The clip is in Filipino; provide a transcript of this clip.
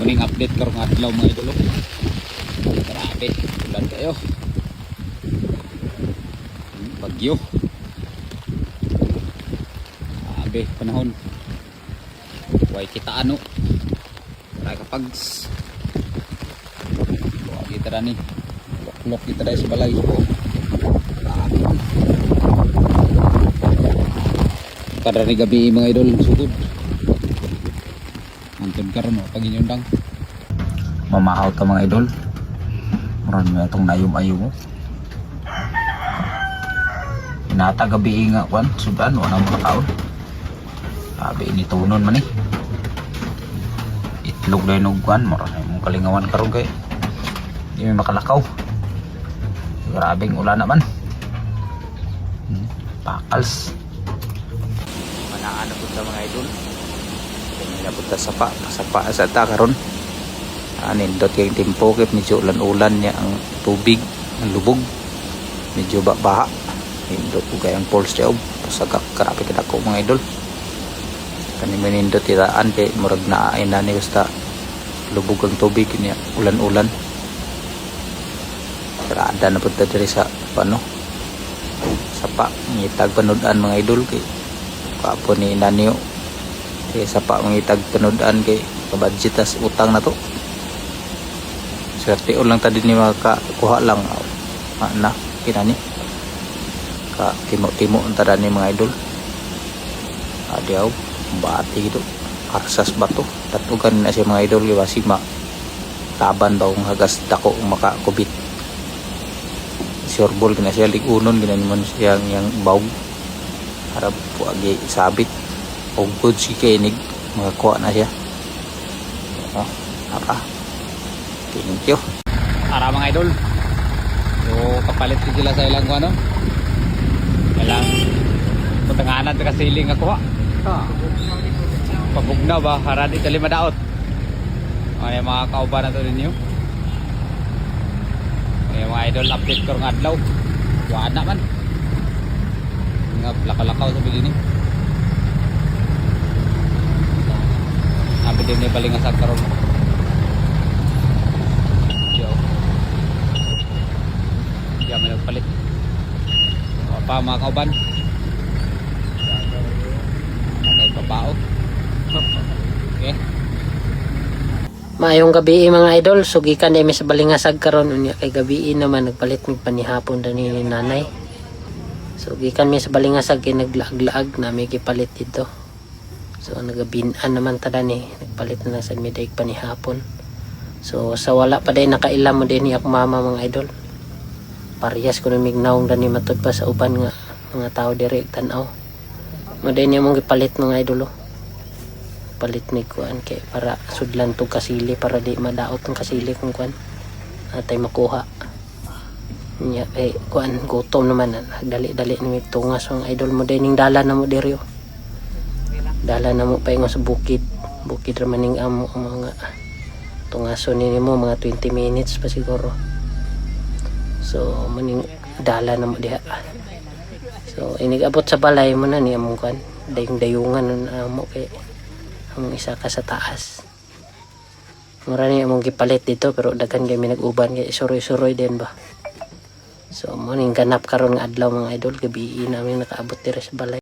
Muning update karong adlaw mga idol. Grabe, ulan kayo. Bagyo. Grabe panahon. Way kita ano. Para kapag kita na ni. Lok kita dahil sa balay ko. Kada ni gabi mga idol sugod. Antod karon pag inyong mamahaw ta mga idol. Muran mo itong nayum-ayum mo. Inata gabi nga kwan sudan wala mga taon. Sabi ini tunon man eh. Itlog dahil og kwan muran mong kalingawan karon kay di may makalakaw. Grabing ulan naman. Pakals. Manaan po sa mga idol. Napunta sa sapa sa ta karon. Nindot kay tempo kay medyo ulan-ulan niya ang tubig, ang lubog. Medyo baha. Nindot ko kay ang pulse job. Pasagak karapi kada ko mga idol. Kani manindot tiraan kay murag na ay nani basta lubog ang tubig niya, ulan-ulan. Karada na punta diri sa pano. Sapa ngitag panudan mga idol kay kapo ni Nanio. Kaya sa pa mangitag panoodaan kay kabudget as utang na to. Swerte lang tadi ni makakuha lang na kinani. Ka timo-timo antara ni mga idol. Adiaw bati ito. Arsas bato. Tatugan na siya mga idol kay basig taban daw ang hagas dako makakubit. Sureball kina siya ligunon ginaniman siya yang baog. Harap po agi sabit. O good si Kenig makakuha na siya. Thank you. Para mga idol. So kapalit sila sa ilang ano. Ilang putanganan ta kasiling ako ha. Pabugna ba haradi tali madaot. Ay mga kauban na to ninyo. Ay mga idol update karong adlaw. Wala man. Nga lakaw-lakaw sa bilini. Nabi din ni balingasag karon. Diya may nagpalit. Pa mga kauban. Okay, pabaok. Okay. Maayong gabi mga idol, sugikan demi sa balingasag karon unya kay gabi naman nagpalit mig panihapon dani ni nanay. Sugikan mi sa balingasag kay naglaag-laag na may gipalit dito. So nagabinan naman tada ni nagpalit na sa midaig panihapon. So sa wala pa day nakailam mo din ni ak mama mga idol. Parehas ko na mignaong dani matud pa sa uban nga mga tao diri tan-aw. Mo din mong gipalit mga idol. Palit ni kuan kay para sudlan tong kasili para di madaot ang kasili kung kuan atay makuha nya kay kuan gutom naman dali-dali ni tungas ang idol mo dining dala na mo diri dala na mo paingon sa bukid ramaning amo mga tungaso nimo mga 20 minutes pa siguro so maning dala na mo diha so inigabot sa balay mo na ni among kuan dayong-dayungan amo kay among isa ka sa taas. Mura ni among gipalit dito pero daghan kami nag-uban kay suroy-suroy din ba. So mo ning ganap karon nga adlaw mga idol gabi namin nakaabot diri sa balay.